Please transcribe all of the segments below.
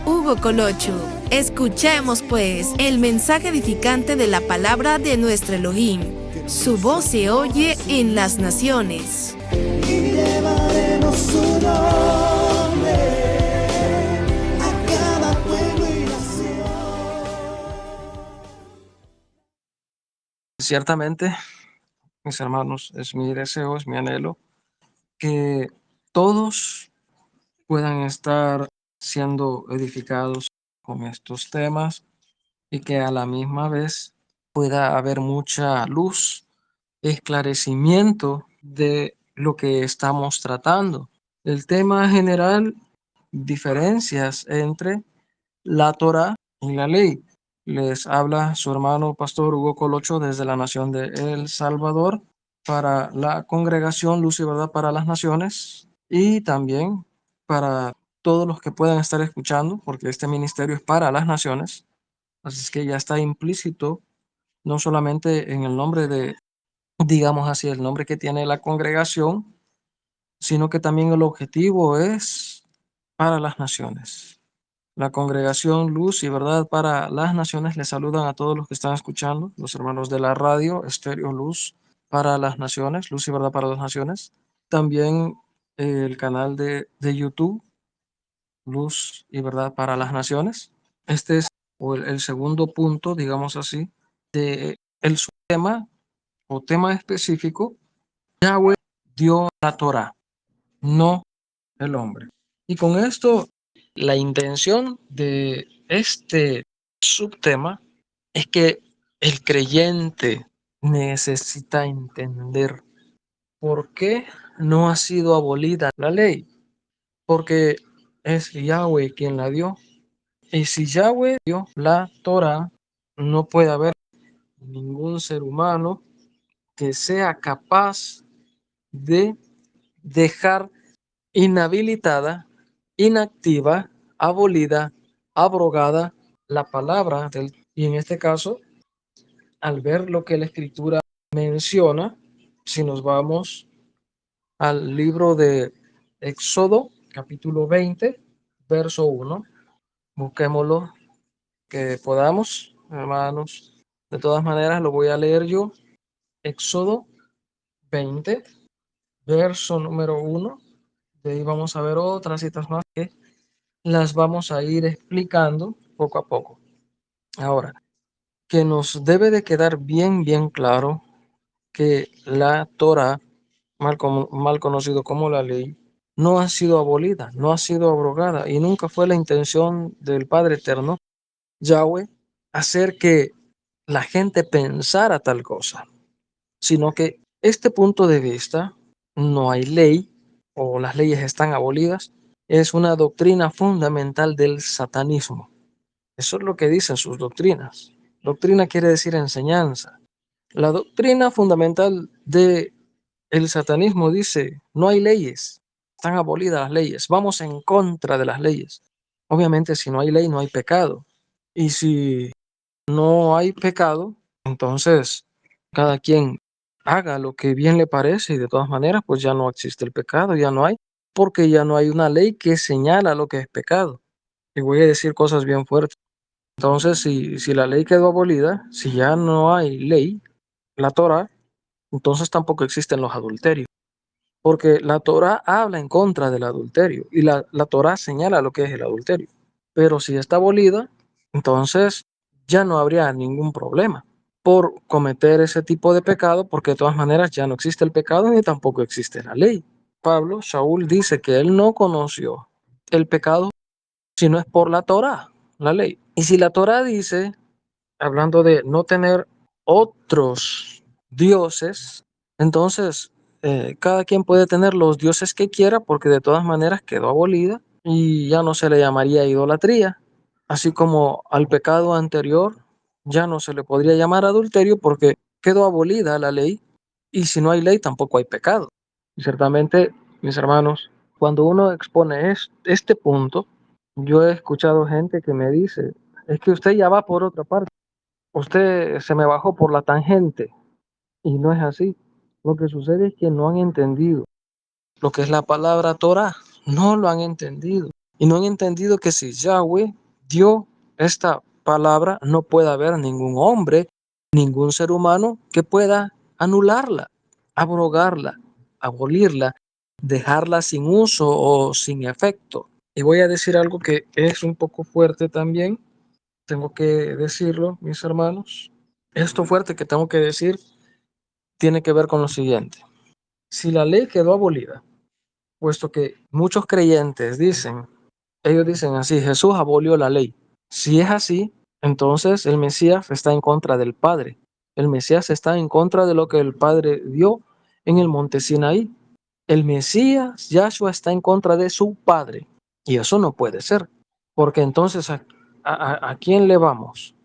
Hugo Colocho. Escuchemos pues el mensaje edificante de la palabra de nuestro Elohim. Su voz se oye en las naciones. Y llevaremos su nombre a cada pueblo y nación. Ciertamente, mis hermanos, es mi deseo, es mi anhelo, que todos puedan estar siendo edificados con estos temas y que a la misma vez pueda haber mucha luz, esclarecimiento de lo que estamos tratando. El tema general, diferencias entre la Torá y la ley. Les habla su hermano Pastor Hugo Colocho desde la nación de El Salvador para la congregación Luz y Verdad para las Naciones y también para todos los que puedan estar escuchando, porque este ministerio es para las naciones. Así es que ya está implícito, no solamente en el nombre de, digamos así, el nombre que tiene la congregación, sino que también el objetivo es para las naciones. La congregación Luz y Verdad para las Naciones les saludan a todos los que están escuchando, los hermanos de la radio, Estéreo Luz para las Naciones, Luz y Verdad para las Naciones. También el canal de YouTube, Luz y Verdad para las Naciones. Este es el segundo punto, digamos así, de el tema o tema específico. Yahweh dio la Torah, no el hombre. Y con esto, la intención de este subtema es que el creyente necesita entender por qué no ha sido abolida la ley, porque es Yahweh quien la dio. Y si Yahweh dio la Torah, no puede haber ningún ser humano que sea capaz de dejar inhabilitada, inactiva, abolida, abrogada la palabra y en este caso, al ver lo que la escritura menciona, si nos vamos al libro de Éxodo, capítulo 20, verso 1, busquémoslo que podamos, hermanos. De todas maneras, lo voy a leer yo. Éxodo 20, verso número 1. De ahí vamos a ver otras citas más que las vamos a ir explicando poco a poco. Ahora, que nos debe de quedar bien claro que la Torah, mal conocido como la ley, no ha sido abolida, no ha sido abrogada y nunca fue la intención del Padre Eterno, Yahweh, hacer que la gente pensara tal cosa, sino que este punto de vista, no hay ley o las leyes están abolidas, es una doctrina fundamental del satanismo. Eso es lo que dicen sus doctrinas. Doctrina quiere decir enseñanza. La doctrina fundamental del satanismo dice, no hay leyes, están abolidas las leyes, vamos en contra de las leyes. Obviamente, si no hay ley, no hay pecado. Y si no hay pecado, entonces cada quien haga lo que bien le parece y de todas maneras, pues ya no existe el pecado, ya no hay, porque ya no hay una ley que señala lo que es pecado. Y voy a decir cosas bien fuertes. Entonces, si la ley quedó abolida, si ya no hay ley, la Torah, entonces tampoco existen los adulterios. Porque la Torah habla en contra del adulterio y la Torah señala lo que es el adulterio. Pero si está abolida, entonces ya no habría ningún problema por cometer ese tipo de pecado, porque de todas maneras ya no existe el pecado ni tampoco existe la ley. Pablo, Shaul dice que él no conoció el pecado si no es por la Torah, la ley. Y si la Torah dice, hablando de no tener otros dioses, entonces cada quien puede tener los dioses que quiera porque de todas maneras quedó abolida y ya no se le llamaría idolatría, así como al pecado anterior ya no se le podría llamar adulterio porque quedó abolida la ley y si no hay ley tampoco hay pecado. Y ciertamente, mis hermanos, cuando uno expone este punto, yo he escuchado gente que me dice, es que usted ya va por otra parte. Usted se me bajó por la tangente y no es así. Lo que sucede es que no han entendido lo que es la palabra Torah. No lo han entendido. Y no han entendido que si Yahweh dio esta palabra, no puede haber ningún hombre, ningún ser humano que pueda anularla, abrogarla, abolirla, dejarla sin uso o sin efecto. Y voy a decir algo que es un poco fuerte también. Tengo que decirlo, mis hermanos. Esto fuerte que tengo que decir tiene que ver con lo siguiente. Si la ley quedó abolida, puesto que muchos creyentes dicen, ellos dicen así, Jesús abolió la ley. Si es así, entonces el Mesías está en contra del Padre. El Mesías está en contra de lo que el Padre dio en el monte Sinaí. El Mesías, Yahshua, está en contra de su Padre. Y eso no puede ser. Porque entonces, ¿a quién le vamos?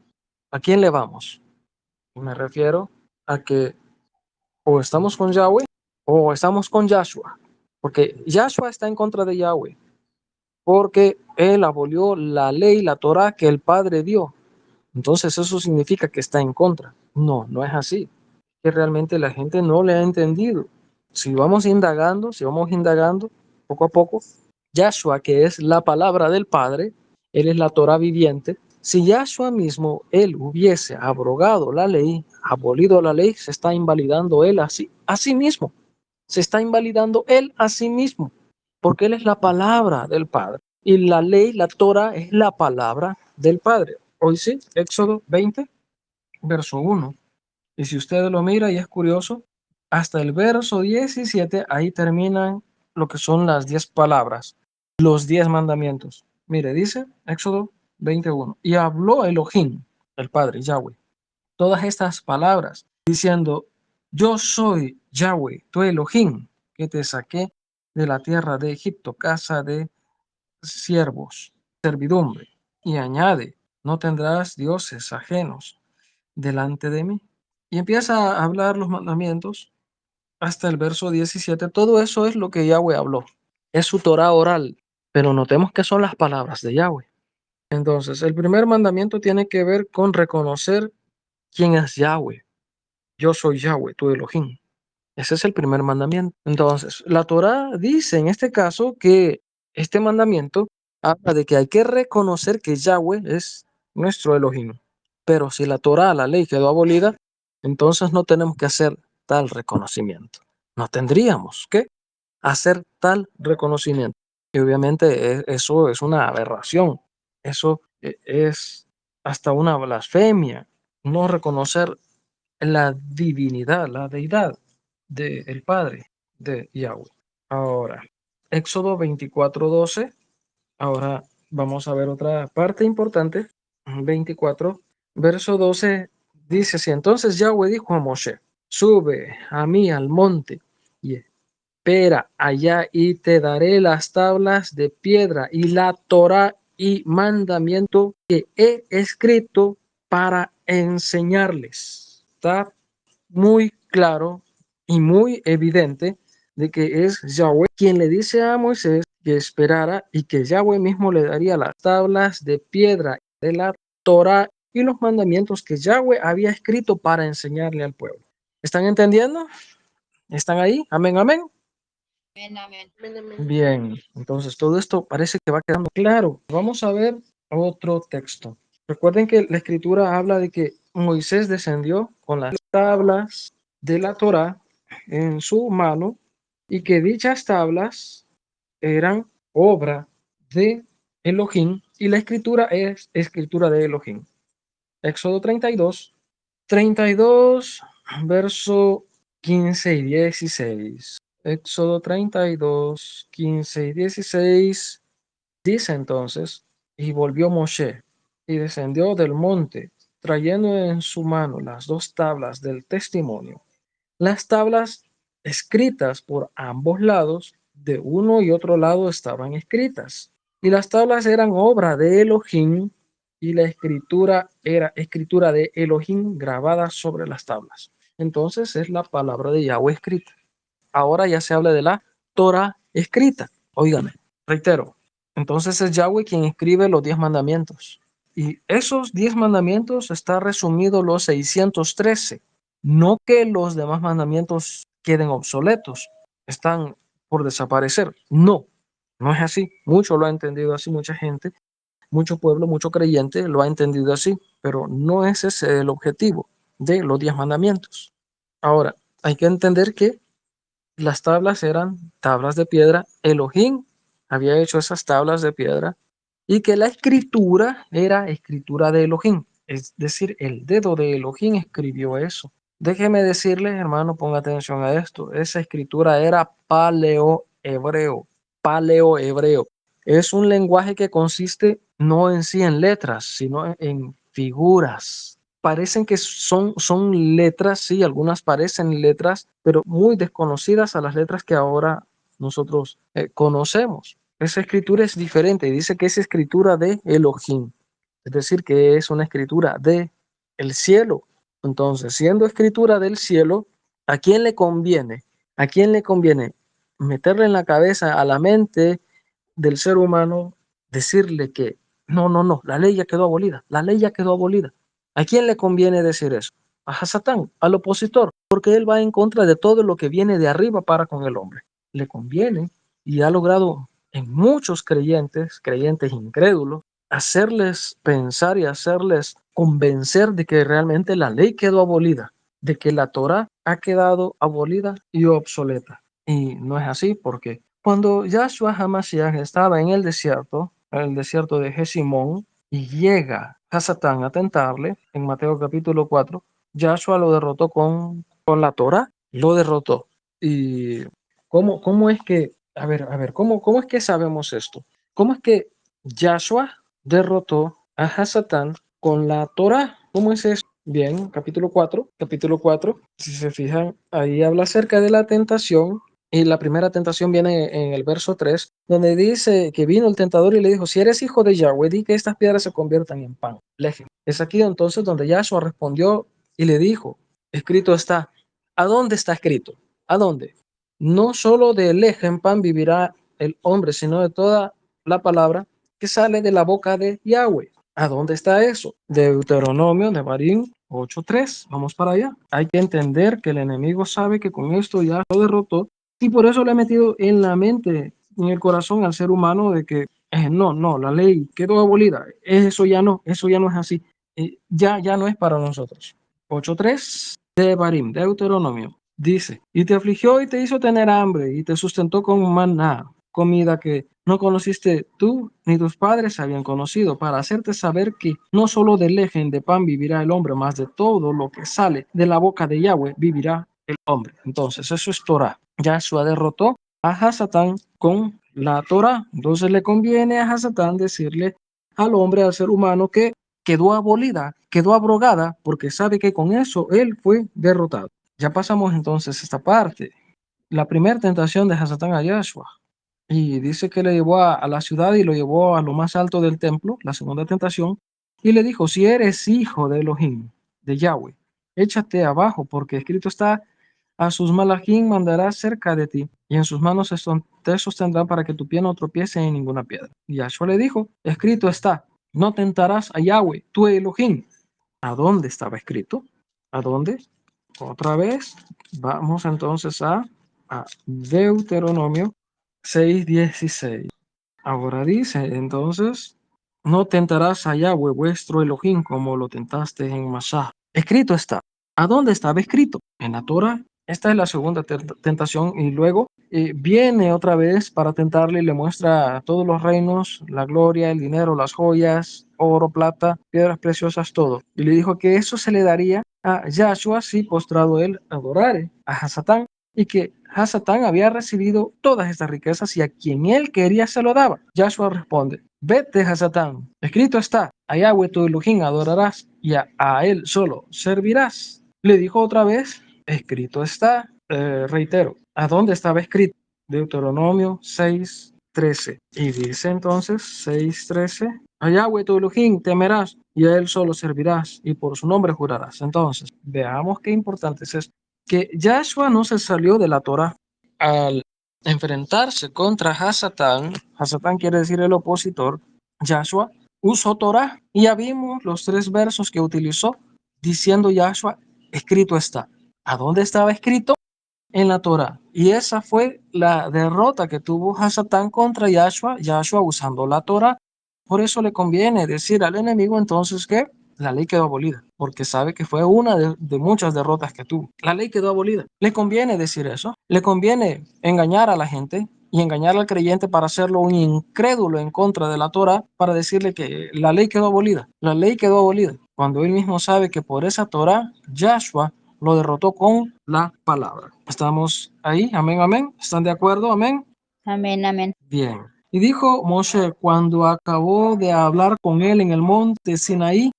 ¿A quién le vamos? Me refiero a que o estamos con Yahweh o estamos con Yahshua. Porque Yahshua está en contra de Yahweh. Porque él abolió la ley, la Torah que el Padre dio. Entonces eso significa que está en contra. No, no es así. Que realmente la gente no le ha entendido. Si vamos indagando poco a poco, Yahshua, que es la palabra del Padre, él es la Torah viviente. Si Yahshua mismo, él hubiese abrogado la ley, abolido la ley, se está invalidando él a sí mismo. Se está invalidando él a sí mismo, porque él es la palabra del Padre. Y la ley, la Torah, es la palabra del Padre. Hoy sí, Éxodo 20, verso 1. Y si usted lo mira y es curioso, hasta el verso 17, ahí terminan lo que son las 10 palabras, los 10 mandamientos. Mire, dice Éxodo 21. Y habló Elohim, el Padre, Yahweh, todas estas palabras, diciendo, yo soy Yahweh, tu Elohim, que te saqué de la tierra de Egipto, casa de siervos, servidumbre. Y añade, no tendrás dioses ajenos delante de mí. Y empieza a hablar los mandamientos hasta el verso 17. Todo eso es lo que Yahweh habló. Es su Torah oral, pero notemos que son las palabras de Yahweh. Entonces, el primer mandamiento tiene que ver con reconocer quién es Yahweh. Yo soy Yahweh, tu Elohim. Ese es el primer mandamiento. Entonces, la Torah dice en este caso que este mandamiento habla de que hay que reconocer que Yahweh es nuestro Elohim. Pero si la Torah, la ley, quedó abolida, entonces no tenemos que hacer tal reconocimiento. No tendríamos que hacer tal reconocimiento. Y obviamente eso es una aberración. Eso es hasta una blasfemia. No reconocer la divinidad, la deidad del Padre de Yahweh. Ahora, Éxodo 24:12. Ahora vamos a ver otra parte importante. 24, verso 12 dice así. Entonces Yahweh dijo a Moshe, sube a mí al monte y espera allá y te daré las tablas de piedra y la Torah y mandamiento que he escrito para enseñarles. Está muy claro y muy evidente de que es Yahweh quien le dice a Moisés que esperara y que Yahweh mismo le daría las tablas de piedra de la Torah y los mandamientos que Yahweh había escrito para enseñarle al pueblo. ¿Están entendiendo? ¿Están ahí? Amén, amén. Bien, entonces todo esto parece que va quedando claro. Vamos a ver otro texto. Recuerden que la escritura habla de que Moisés descendió con las tablas de la Torá en su mano y que dichas tablas eran obra de Elohim y la escritura es escritura de Elohim. Éxodo 32, verso 15 y 16. Éxodo 32, 15 y 16 dice entonces, y volvió Moshe y descendió del monte, trayendo en su mano las 2 tablas del testimonio, las tablas escritas por ambos lados, de uno y otro lado estaban escritas, y las tablas eran obra de Elohim, y la escritura era escritura de Elohim grabada sobre las tablas. Entonces es la palabra de Yahweh escrita. Ahora ya se habla de la Torah escrita. Óigame, reitero. Entonces es Yahweh quien escribe los 10 mandamientos. Y esos 10 mandamientos está resumido los 613. No que los demás mandamientos queden obsoletos, están por desaparecer. No. No es así. Mucho lo ha entendido así, mucha gente, mucho pueblo, mucho creyente lo ha entendido así, pero no es ese el objetivo de los 10 mandamientos. Ahora, hay que entender que las tablas eran tablas de piedra. Elohim había hecho esas tablas de piedra y que la escritura era escritura de Elohim. Es decir, el dedo de Elohim escribió eso. Déjeme decirle, hermano, ponga atención a esto. Esa escritura era paleo-hebreo. Paleo-hebreo. Es un lenguaje que consiste no en sí en letras, sino en figuras. Parecen que son letras, sí, algunas parecen letras, pero muy desconocidas a las letras que ahora nosotros conocemos. Esa escritura es diferente y dice que es escritura de Elohim, es decir, que es una escritura de el cielo. Entonces, siendo escritura del cielo, ¿a quién le conviene? ¿A quién le conviene meterle en la cabeza, a la mente del ser humano, decirle que no, la ley ya quedó abolida, la ley ya quedó abolida? ¿A quién le conviene decir eso? A Satán, al opositor, porque él va en contra de todo lo que viene de arriba para con el hombre. Le conviene y ha logrado en muchos creyentes, creyentes incrédulos, hacerles pensar y hacerles convencer de que realmente la ley quedó abolida, de que la Torá ha quedado abolida y obsoleta. Y no es así, porque cuando Yahshua HaMashiach estaba en el desierto de Gesimón, y llega a Satán a tentarle, en Mateo capítulo 4, Yahshua lo derrotó con la Torá, lo derrotó. ¿Y cómo es que, cómo es que sabemos esto? ¿Cómo es que Yahshua derrotó a Satán con la Torá? ¿Cómo es eso? Bien, capítulo 4, si se fijan, ahí habla acerca de la tentación. Y la primera tentación viene en el verso 3, donde dice que vino el tentador y le dijo: si eres hijo de Yahweh, di que estas piedras se conviertan en pan. Lejem. Es aquí entonces donde Yahshua respondió y le dijo: escrito está. ¿A dónde está escrito? ¿A dónde? No solo de lejem pan vivirá el hombre, sino de toda la palabra que sale de la boca de Yahweh. ¿A dónde está eso? Deuteronomio de Barín 8:3. Vamos para allá. Hay que entender que el enemigo sabe que con esto ya lo derrotó. Y por eso le ha metido en la mente, en el corazón al ser humano de que no, la ley quedó abolida. Eso ya no es así. Ya no es para nosotros. 8:3 de Barim, Deuteronomio, dice: y te afligió y te hizo tener hambre y te sustentó con maná, comida que no conociste tú ni tus padres habían conocido, para hacerte saber que no solo de lejen de pan vivirá el hombre, más de todo lo que sale de la boca de Yahweh vivirá el hombre. Entonces, eso es Torah. Yahshua derrotó a Hasatán con la Torah. Entonces le conviene a Hasatán decirle al hombre, al ser humano, que quedó abolida, quedó abrogada, porque sabe que con eso él fue derrotado. Ya pasamos entonces esta parte. La primera tentación de Hasatán a Yahshua. Y dice que le llevó a la ciudad y lo llevó a lo más alto del templo, la segunda tentación, y le dijo: si eres hijo de Elohim, de Yahweh, échate abajo, porque escrito está: a sus malachim mandará cerca de ti, y en sus manos te sostendrán para que tu pie no tropiece en ninguna piedra. Y Yahshua le dijo: escrito está, no tentarás a Yahweh, tu Elohim. ¿A dónde estaba escrito? ¿A dónde? Otra vez, vamos entonces a Deuteronomio 6:16. Ahora dice, entonces, no tentarás a Yahweh vuestro Elohim como lo tentaste en Masá. Escrito está. ¿A dónde estaba escrito? En la Torah. Esta es la segunda tentación, y luego viene otra vez para tentarle y le muestra todos los reinos, la gloria, el dinero, las joyas, oro, plata, piedras preciosas, todo. Y le dijo que eso se le daría a Yahshua si postrado él adorare a Hasatán, y que Hasatán había recibido todas estas riquezas y a quien él quería se lo daba. Yahshua responde: vete, Hasatán, escrito está, a Yahweh tu Elohim adorarás y a él solo servirás. Le dijo otra vez: escrito está. Reitero, ¿a dónde estaba escrito? Deuteronomio 6:13. Y dice entonces 6:13: a Yahweh tu Elohim temerás y a él solo servirás y por su nombre jurarás. Entonces, veamos qué importante es esto, que Yahshua no se salió de la Torah al enfrentarse contra Hasatán. Hasatán quiere decir el opositor. Yahshua usó Torah y ya vimos los 3 versos que utilizó diciendo Yahshua: escrito está. ¿A dónde estaba escrito? en la Torá. Y esa fue la derrota que tuvo Hasatán contra Yahshua, Yahshua usando la Torá. Por eso le conviene decir al enemigo entonces que la ley quedó abolida, porque sabe que fue una de muchas derrotas que tuvo. La ley quedó abolida. Le conviene decir eso. Le conviene engañar a la gente y engañar al creyente para hacerlo un incrédulo en contra de la Torá, para decirle que la ley quedó abolida. La ley quedó abolida, cuando él mismo sabe que por esa Torá, Yahshua lo derrotó con la palabra. ¿Estamos ahí? Amén, amén. ¿Están de acuerdo? Amén. Amén, amén. Bien. Y dijo Moshe cuando acabó de hablar con él en el monte Sinaí,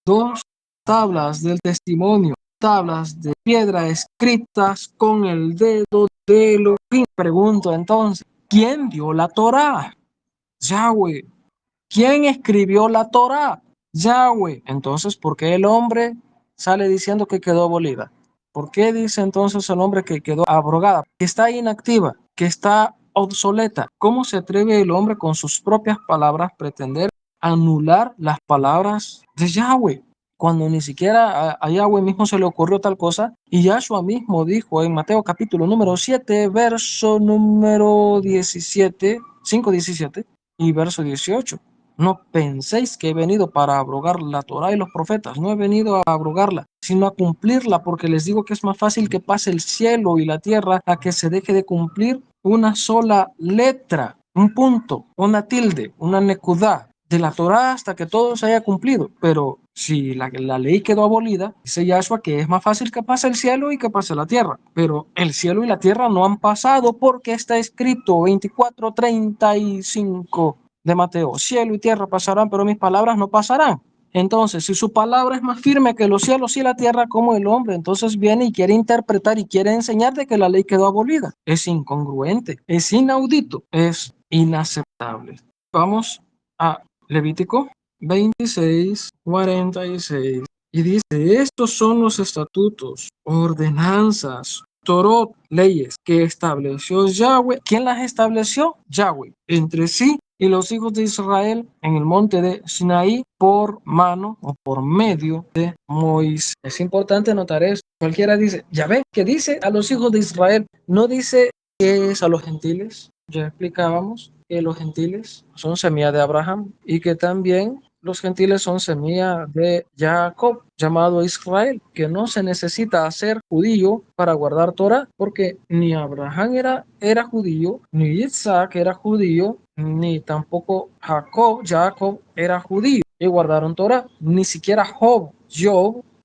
2 tablas del testimonio, tablas de piedra escritas con el dedo de Elohim. Pregunto entonces, ¿quién dio la Torá? Yahweh. ¿Quién escribió la Torá? Yahweh. Entonces, ¿por qué el hombre sale diciendo que quedó abolida? ¿Por qué dice entonces el hombre que quedó abrogada? Que está inactiva, que está obsoleta. ¿Cómo se atreve el hombre con sus propias palabras pretender anular las palabras de Yahweh, cuando ni siquiera a Yahweh mismo se le ocurrió tal cosa? Y Yahshua mismo dijo en Mateo capítulo número 7, verso número 17, 5:17 y verso 18. No penséis que he venido para abrogar la Torá y los profetas. No he venido a abrogarla, sino a cumplirla, porque les digo que es más fácil que pase el cielo y la tierra a que se deje de cumplir una sola letra, un punto, una tilde, una nekudá de la Torá hasta que todo se haya cumplido. Pero si la ley quedó abolida, dice Yahshua que es más fácil que pase el cielo y que pase la tierra. Pero el cielo y la tierra no han pasado, porque está escrito 24:35 de Mateo: cielo y tierra pasarán, pero mis palabras no pasarán. Entonces, si su palabra es más firme que los cielos y la tierra, como el hombre entonces viene y quiere interpretar y quiere enseñar de que la ley quedó abolida? Es incongruente, es inaudito, es inaceptable. Vamos a Levítico 26:46 y dice: estos son los estatutos, ordenanzas, Torot, leyes que estableció Yahweh. ¿Quién las estableció? Yahweh, entre sí y los hijos de Israel en el monte de Sinaí, por mano o por medio de Moisés. Es importante notar esto. Cualquiera dice, ya ven, ¿qué dice a los hijos de Israel? No dice que es a los gentiles. Ya explicábamos que los gentiles son semilla de Abraham y que también los gentiles son semilla de Jacob, llamado Israel, que no se necesita ser judío para guardar Torah, porque ni Abraham era judío, ni Isaac era judío, ni tampoco Jacob era judío y guardaron Torah. Ni siquiera Job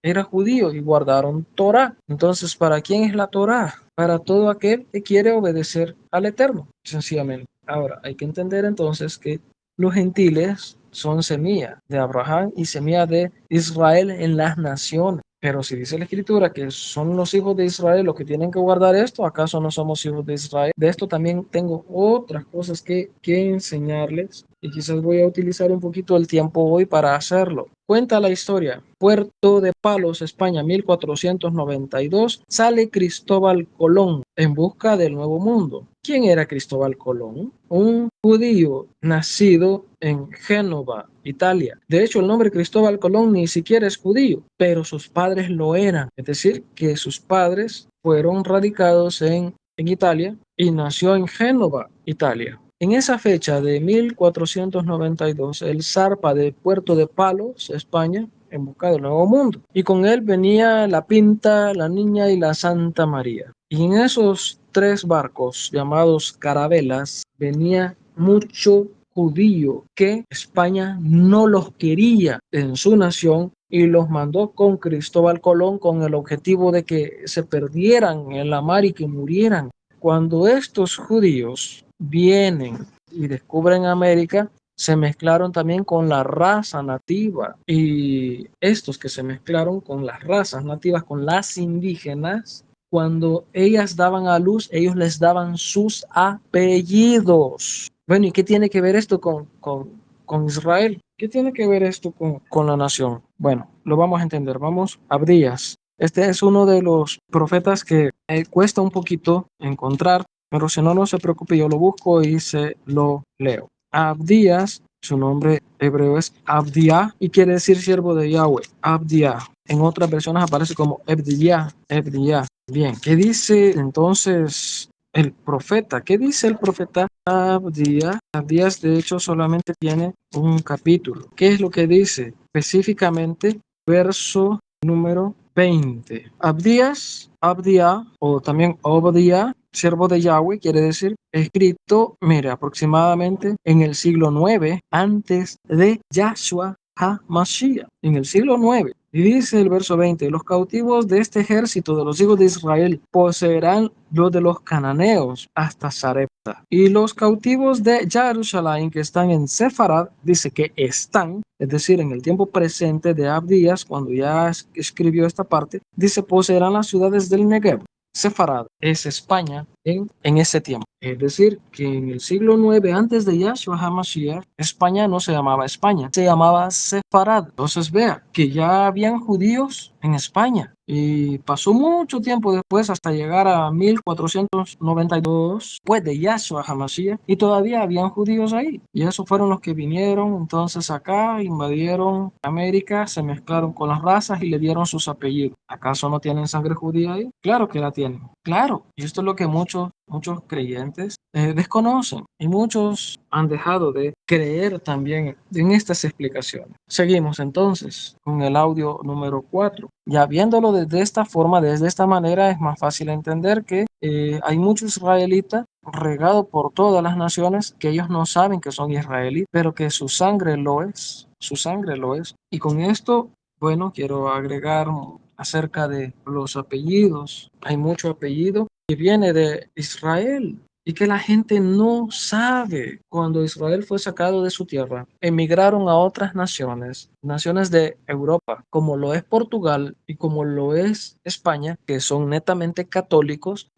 era judío y guardaron Torah. Entonces, ¿para quién es la Torah? Para todo aquel que quiere obedecer al Eterno, sencillamente. Ahora, hay que entender entonces que los gentiles son semilla de Abraham y semilla de Israel en las naciones. Pero si dice la Escritura que son los hijos de Israel los que tienen que guardar esto, ¿acaso no somos hijos de Israel? De esto también tengo otras cosas que enseñarles, y quizás voy a utilizar un poquito el tiempo hoy para hacerlo. Cuenta la historia: Puerto de Palos, España, 1492, sale Cristóbal Colón en busca del Nuevo Mundo. ¿Quién era Cristóbal Colón? Un judío nacido en Génova, Italia. De hecho, el nombre Cristóbal Colón ni siquiera es judío, pero sus padres lo eran. Es decir, que sus padres fueron radicados en Italia y nació en Génova, Italia. En esa fecha de 1492, él zarpa de Puerto de Palos, España, en busca del Nuevo Mundo. Y con él venía la Pinta, la Niña y la Santa María. Y en esos 3 barcos llamados carabelas venía mucho judío que España no los quería en su nación y los mandó con Cristóbal Colón con el objetivo de que se perdieran en la mar y que murieran. Cuando estos judíos vienen y descubren América, se mezclaron también con la raza nativa, y estos que se mezclaron con las razas nativas, con las indígenas, cuando ellas daban a luz, ellos les daban sus apellidos. Bueno, ¿y qué tiene que ver esto con Israel? ¿Qué tiene que ver esto con la nación? Bueno, lo vamos a entender. Vamos a Abdías. Este es uno de los profetas que cuesta un poquito encontrar, pero si no, no se preocupe, yo lo busco y se lo leo. Abdías, su nombre hebreo es Abdía y quiere decir siervo de Yahweh. Abdía. En otras versiones aparece como Ebdiyah. Bien, ¿qué dice entonces el profeta? ¿Qué dice el profeta Abdías? Abdías, de hecho, solamente tiene un capítulo. ¿Qué es lo que dice? Específicamente, verso número 20. Abdía, o también Obadía, siervo de Yahweh, quiere decir, escrito, mire, aproximadamente en el siglo 9 antes de Yahshua HaMashiach, en el siglo 9. Y dice el verso 20, los cautivos de este ejército de los hijos de Israel poseerán los de los cananeos hasta Sarepta. Y los cautivos de Jerusalén que están en Sefarad, dice que están, es decir, en el tiempo presente de Abdías, cuando ya escribió esta parte, dice poseerán las ciudades del Negev. Sefarad es España en ese tiempo. Es decir, que en el siglo 9 antes de Yahshua HaMashiach, España no se llamaba España, se llamaba Sefarad. Entonces vea que ya habían judíos en España y pasó mucho tiempo después hasta llegar a 1492 después de Yahshua HaMashiach y todavía habían judíos ahí. Y esos fueron los que vinieron entonces acá, invadieron América, se mezclaron con las razas y le dieron sus apellidos. ¿Acaso no tienen sangre judía ahí? Claro que la tienen. Claro. Y esto es lo que muchos creyentes desconocen y muchos han dejado de creer también en estas explicaciones. Seguimos entonces con el audio número 4. Ya viéndolo desde esta forma, desde esta manera, es más fácil entender que hay muchos israelitas regados por todas las naciones que ellos no saben que son israelíes, pero que su sangre lo es, su sangre lo es. Y con esto, bueno, quiero agregar acerca de los apellidos. Hay mucho apellido que viene de Israel y que la gente no sabe. Cuando Israel fue sacado de su tierra, emigraron a otras naciones, naciones de Europa, como lo es Portugal y como lo es España, que son netamente católicos.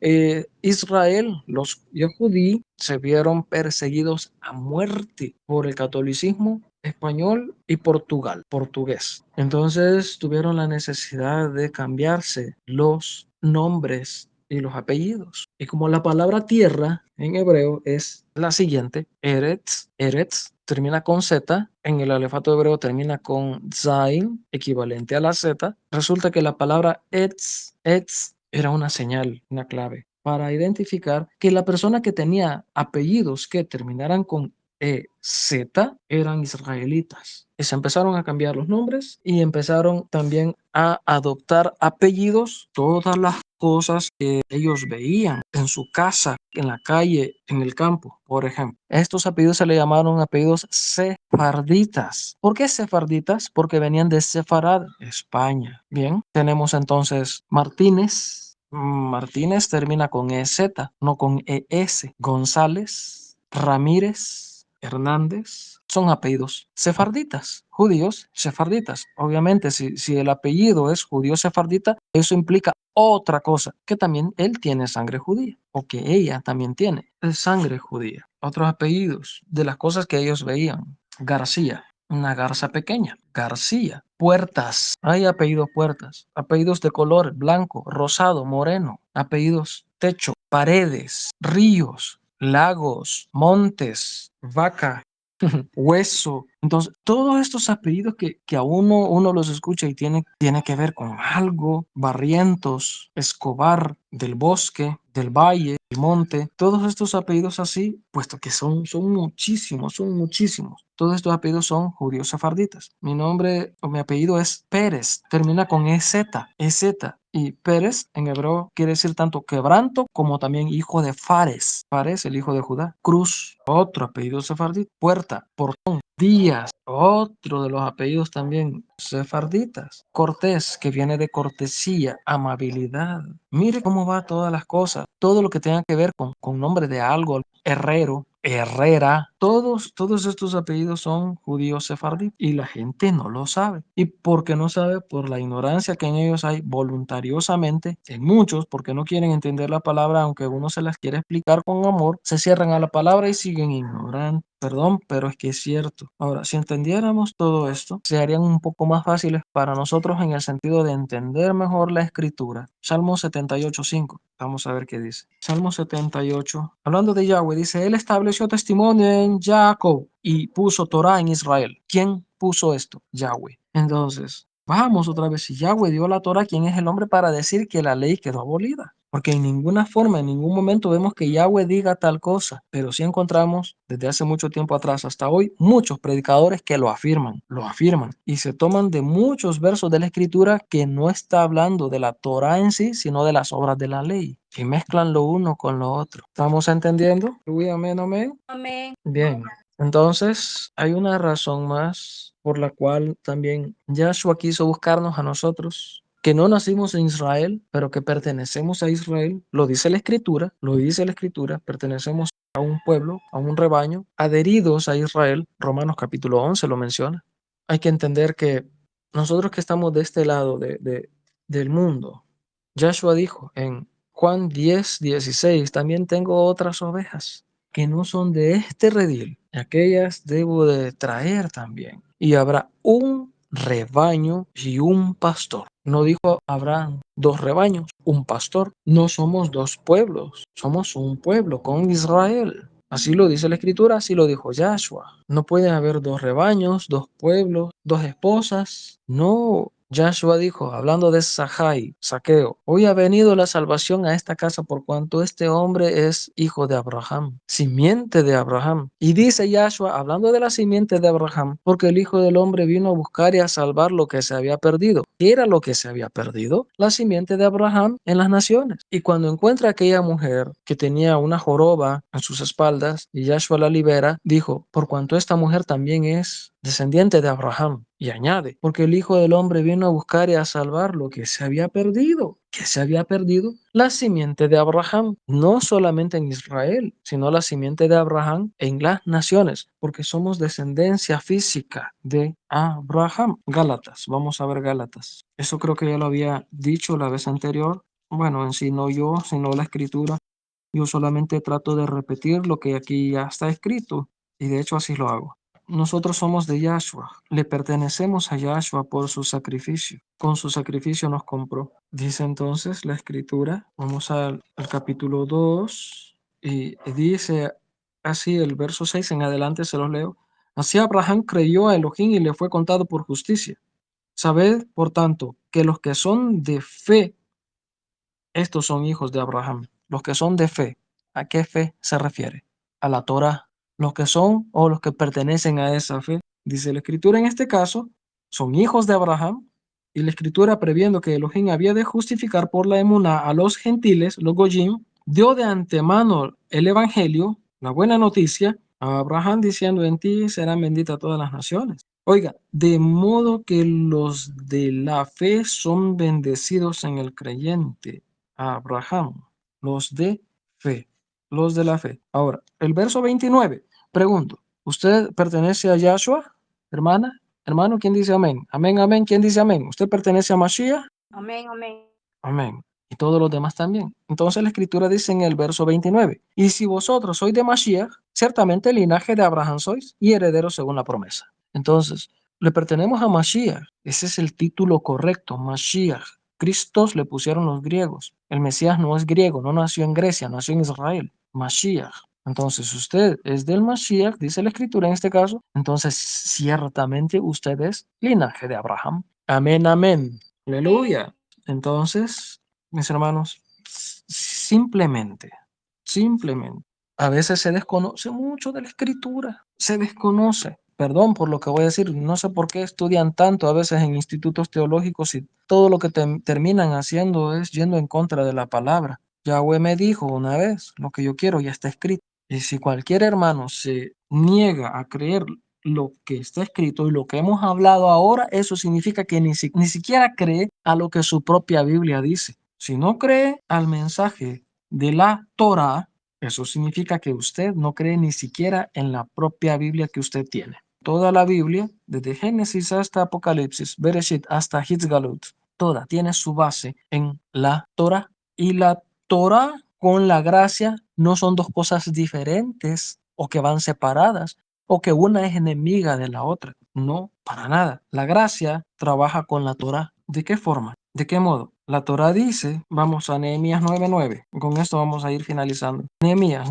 Israel, los judíos, se vieron perseguidos a muerte por el catolicismo español y portugués. Entonces tuvieron la necesidad de cambiarse los nombres y los apellidos. Y como la palabra tierra en hebreo es la siguiente, Eretz termina con Z, en el alefato hebreo termina con Zain, equivalente a la Z, resulta que la palabra Etz era una señal, una clave, para identificar que la persona que tenía apellidos que terminaran con Z eran israelitas. Y se empezaron a cambiar los nombres y empezaron también a adoptar apellidos, todas las cosas que ellos veían en su casa, en la calle, en el campo, por ejemplo. Estos apellidos se le llamaron apellidos sefarditas. ¿Por qué sefarditas? Porque venían de Sefarad, España. Bien, tenemos entonces Martínez. Martínez termina con EZ, no con ES. González, Ramírez, Hernández, son apellidos sefarditas, judíos sefarditas. Obviamente, si el apellido es judío sefardita, eso implica otra cosa, que también él tiene sangre judía, o que ella también tiene sangre judía. Otros apellidos de las cosas que ellos veían. García, una garza pequeña. García. Puertas, hay apellidos Puertas. Apellidos de color blanco, rosado, moreno. Apellidos Techo, Paredes, Ríos, lagos, montes, vaca, hueso. Entonces, todos estos apellidos que a uno los escucha y tiene que ver con algo, Barrientos, Escobar, del bosque, del valle, del monte, todos estos apellidos así, puesto que son muchísimos, son muchísimos. Todos estos apellidos son judíos sefarditas. Mi nombre o mi apellido es Pérez, termina con EZ, y Pérez en hebreo quiere decir tanto quebranto como también hijo de Fares. Fares, el hijo de Judá. Cruz, otro apellido sefardita. Puerta, portón. Díaz, otro de los apellidos también sefarditas. Cortés, que viene de cortesía, amabilidad. Mire cómo va todas las cosas. Todo lo que tenga que ver con nombre de algo. Herrero, Herrera, todos estos apellidos son judíos sefarditas y la gente no lo sabe. ¿Y por qué no sabe? Por la ignorancia que en ellos hay voluntariosamente, en muchos, porque no quieren entender la palabra, aunque uno se las quiere explicar con amor, se cierran a la palabra y siguen ignorando. Perdón, pero es que es cierto. Ahora, si entendiéramos todo esto, se harían un poco más fáciles para nosotros en el sentido de entender mejor la escritura. Salmo 78:5. Vamos a ver qué dice. Salmo 78. Hablando de Yahweh, dice, Él estableció testimonio en Jacob y puso Torah en Israel. ¿Quién puso esto? Yahweh. Entonces, Vamos otra vez, si Yahweh dio la Torah, ¿quién es el hombre para decir que la ley quedó abolida? Porque en ninguna forma, en ningún momento vemos que Yahweh diga tal cosa, pero sí encontramos desde hace mucho tiempo atrás hasta hoy muchos predicadores que lo afirman y se toman de muchos versos de la Escritura que no está hablando de la Torah en sí, sino de las obras de la ley y mezclan lo uno con lo otro. ¿Estamos entendiendo? Uy, amén, amén. Amén. Bien, entonces hay una razón más por la cual también Yahshua quiso buscarnos a nosotros, que no nacimos en Israel, pero que pertenecemos a Israel. Lo dice la Escritura, pertenecemos a un pueblo, a un rebaño, adheridos a Israel. Romanos capítulo 11 lo menciona. Hay que entender que nosotros que estamos de este lado del mundo, Yahshua dijo en Juan 10:16, también tengo otras ovejas que no son de este redil, aquellas debo de traer también. Y habrá un rebaño y un pastor. No dijo habrán dos rebaños, un pastor. No somos dos pueblos, somos un pueblo con Israel. Así lo dice la Escritura, así lo dijo Yahshua. No pueden haber dos rebaños, dos pueblos, dos esposas. No. Yahshua dijo, hablando de Zaqueo, hoy ha venido la salvación a esta casa por cuanto este hombre es hijo de Abraham, simiente de Abraham. Y dice Yahshua, hablando de la simiente de Abraham, porque el Hijo del Hombre vino a buscar y a salvar lo que se había perdido. ¿Qué era lo que se había perdido? La simiente de Abraham en las naciones. Y cuando encuentra a aquella mujer que tenía una joroba en sus espaldas y Yahshua la libera, dijo, por cuanto esta mujer también es descendiente de Abraham. Y añade, porque el Hijo del Hombre vino a buscar y a salvar lo que se había perdido. ¿Qué se había perdido? La simiente de Abraham, no solamente en Israel, sino la simiente de Abraham en las naciones, porque somos descendencia física de Abraham. Gálatas, vamos a ver Gálatas. Eso creo que ya lo había dicho la vez anterior. Bueno, en sí no yo, sino la Escritura. Yo solamente trato de repetir lo que aquí ya está escrito, y de hecho así lo hago. Nosotros somos de Yahshua, le pertenecemos a Yahshua por su sacrificio. Con su sacrificio nos compró. Dice entonces la Escritura, vamos al capítulo 2, y dice así el verso 6 en adelante, se los leo. Así Abraham creyó a Elohim y le fue contado por justicia. Sabed, por tanto, que los que son de fe, estos son hijos de Abraham. Los que son de fe, ¿a qué fe se refiere? A la Torah. Los que son o los que pertenecen a esa fe, dice la Escritura en este caso, son hijos de Abraham, y la Escritura, previendo que Elohim había de justificar por la emuná a los gentiles, los goyim, dio de antemano el evangelio, la buena noticia, a Abraham diciendo, en ti serán benditas todas las naciones. Oiga, de modo que los de la fe son bendecidos en el creyente. Abraham, los de fe, los de la fe. Ahora, el verso 29, pregunto, ¿usted pertenece a Yahshua, hermana? Hermano, ¿quién dice amén? Amén, amén, ¿quién dice amén? ¿Usted pertenece a Mashiach? Amén, amén. Amén. Y todos los demás también. Entonces la Escritura dice en el verso 29, y si vosotros sois de Mashiach, ciertamente el linaje de Abraham sois y herederos según la promesa. Entonces, le pertenecemos a Mashiach. Ese es el título correcto, Mashiach. Cristos le pusieron los griegos. El Mesías no es griego, no nació en Grecia, nació en Israel. Mashiach. Entonces, usted es del Mashiach, dice la Escritura en este caso. Entonces, ciertamente usted es linaje de Abraham. Amén, amén. Aleluya. Entonces, mis hermanos, simplemente, a veces se desconoce mucho de la Escritura, se desconoce. Perdón por lo que voy a decir, no sé por qué estudian tanto a veces en institutos teológicos y todo lo que terminan haciendo es yendo en contra de la palabra. Yahweh me dijo una vez, lo que yo quiero ya está escrito. Y si cualquier hermano se niega a creer lo que está escrito y lo que hemos hablado ahora, eso significa que ni siquiera cree a lo que su propia Biblia dice. Si no cree al mensaje de la Torah, eso significa que usted no cree ni siquiera en la propia Biblia que usted tiene. Toda la Biblia, desde Génesis hasta Apocalipsis, Bereshit hasta Hitzgalut, toda tiene su base en la Torah. Y la Torah con la gracia no son dos cosas diferentes o que van separadas o que una es enemiga de la otra. No, para nada. La gracia trabaja con la Torah. ¿De qué forma? ¿De qué modo? La Torah dice, vamos a Nehemías 9:9. Con esto vamos a ir finalizando. Nehemías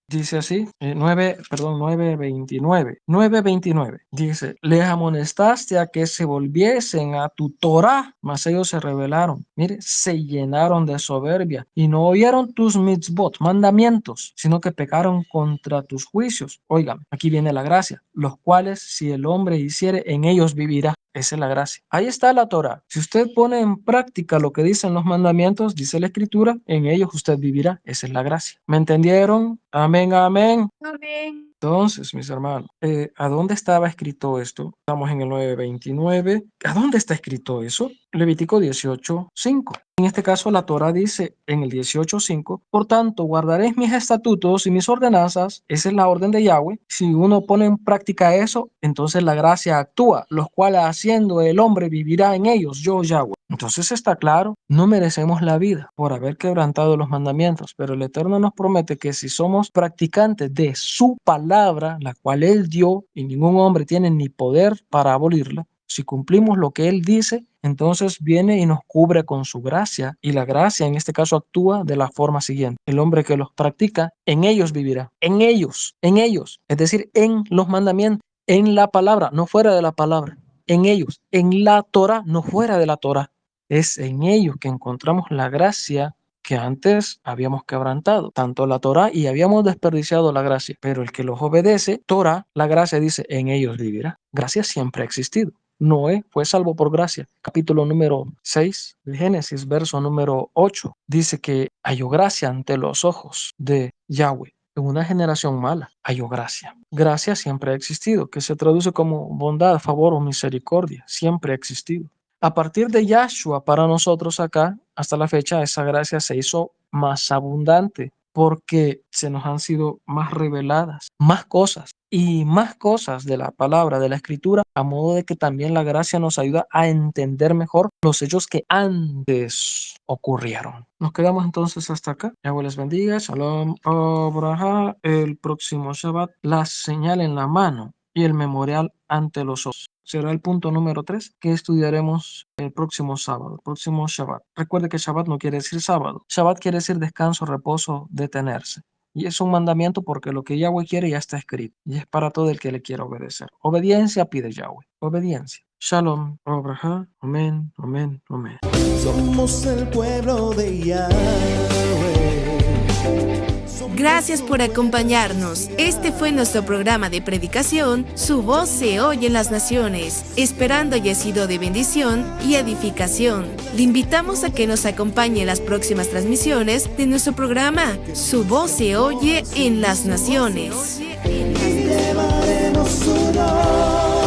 Dice así, 9:29. 9:29. Dice, les amonestaste a que se volviesen a tu Torah, mas ellos se rebelaron. Mire, se llenaron de soberbia y no oyeron tus mitzvot, mandamientos, sino que pecaron contra tus juicios. Oigan, aquí viene la gracia, los cuales si el hombre hiciere, en ellos vivirá. Esa es la gracia. Ahí está la Torah. Si usted pone en práctica lo que dicen los mandamientos, dice la Escritura, en ellos usted vivirá. Esa es la gracia. ¿Me entendieron? Amén, amén. Amén. Entonces, mis hermanos, ¿a dónde estaba escrito esto? Estamos en el 9:29. ¿A dónde está escrito eso? Levítico 18:5. En este caso, la Torah dice en el 18:5, por tanto, guardaréis mis estatutos y mis ordenanzas. Esa es la orden de Yahweh. Si uno pone en práctica eso, entonces la gracia actúa, los cuales haciendo el hombre vivirá en ellos, yo Yahweh. Entonces está claro, no merecemos la vida por haber quebrantado los mandamientos, pero el Eterno nos promete que si somos practicantes de su palabra, la cual Él dio, y ningún hombre tiene ni poder para abolirla, si cumplimos lo que Él dice, entonces viene y nos cubre con su gracia, y la gracia en este caso actúa de la forma siguiente. El hombre que los practica, en ellos vivirá, en ellos, es decir, en los mandamientos, en la palabra, no fuera de la palabra, en ellos, en la Torah, no fuera de la Torah. Es en ellos que encontramos la gracia que antes habíamos quebrantado, tanto la Torah, y habíamos desperdiciado la gracia. Pero el que los obedece, Torah, la gracia dice, en ellos vivirá. Gracia siempre ha existido. Noé fue salvo por gracia. Capítulo número 6 de Génesis, verso número 8, dice que halló gracia ante los ojos de Yahweh. En una generación mala halló gracia. Gracia siempre ha existido, que se traduce como bondad, favor o misericordia. Siempre ha existido. A partir de Yahshua, para nosotros acá, hasta la fecha, esa gracia se hizo más abundante porque se nos han sido más reveladas, más cosas de la palabra, de la Escritura, a modo de que también la gracia nos ayuda a entender mejor los hechos que antes ocurrieron. Nos quedamos entonces hasta acá. Yahweh les bendiga. Shalom. Abraham. El próximo Shabbat, la señal en la mano y el memorial ante los ojos. Será el punto número 3 que estudiaremos el próximo sábado, el próximo Shabbat. Recuerde que Shabbat no quiere decir sábado. Shabbat quiere decir descanso, reposo, detenerse. Y es un mandamiento porque lo que Yahweh quiere ya está escrito. Y es para todo el que le quiera obedecer. Obediencia pide Yahweh. Obediencia. Shalom. Abraham. Amén. Amén. Amén. Somos el pueblo de Yahweh. Gracias por acompañarnos. Este fue nuestro programa de predicación, Su voz se oye en las naciones, esperando haya sido de bendición y edificación. Le invitamos a que nos acompañe en las próximas transmisiones de nuestro programa, Su voz se oye en las naciones. Llevaremos su nombre.